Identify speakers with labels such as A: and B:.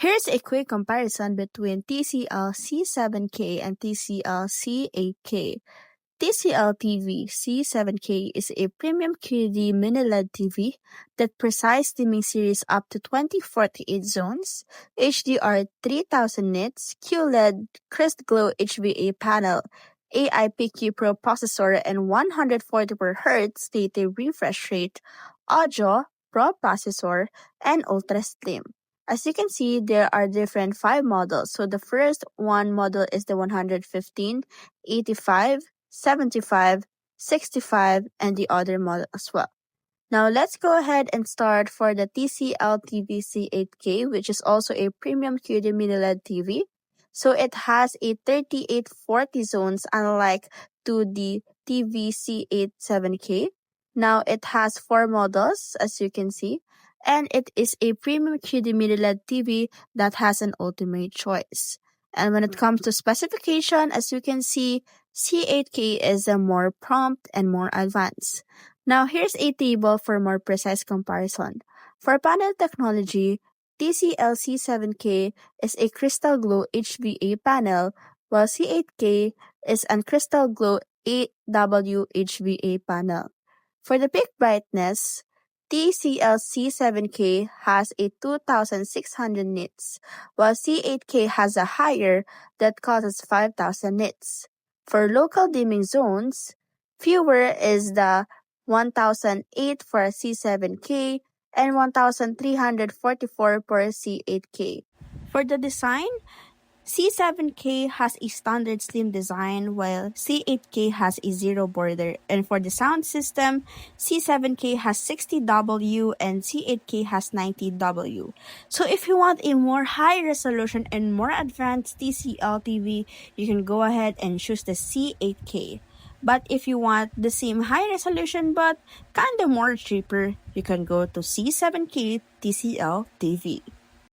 A: Here's a quick comparison between TCL C7K and TCL C8K. TCL TV C7K is a premium QD mini LED TV that precise dimming series up to 2048 zones, HDR 3000 nits, QLED Crystal Glow HVA panel, AIPQ Pro processor and 144 Hz native refresh rate, audio, Pro processor, and ultra slim. As you can see, there are different 5 models. So the first one model is the 115, 85, 75, 65, and the other model as well. Now let's go ahead and start for the TCL TV C8K, which is also a premium QD mini LED TV. So it has a 3840 zones unlike to the TV C8 7K. Now it has 4 models as you can see, and it is a premium QD mini LED TV that has an ultimate choice. And when it comes to specification, as you can see, C8K is a more prompt and more advanced. Now here's a table for more precise comparison. For panel technology, TCL C7K is a Crystal Glow HVA panel, while C8K is a Crystal Glow 8W HVA panel. For the peak brightness, TCL C7K has a 2600 nits, while C8K has a higher that causes 5000 nits. For local dimming zones, fewer is the 1008 for C7K and 1344 for C8K. For the design, C7K has a standard slim design while C8K has a zero border, and for the sound system, C7K has 60W and C8K has 90W. So if you want a more high resolution and more advanced TCL TV, you can go ahead and choose the C8K. But if you want the same high resolution but kinda more cheaper, you can go to C7K TCL TV.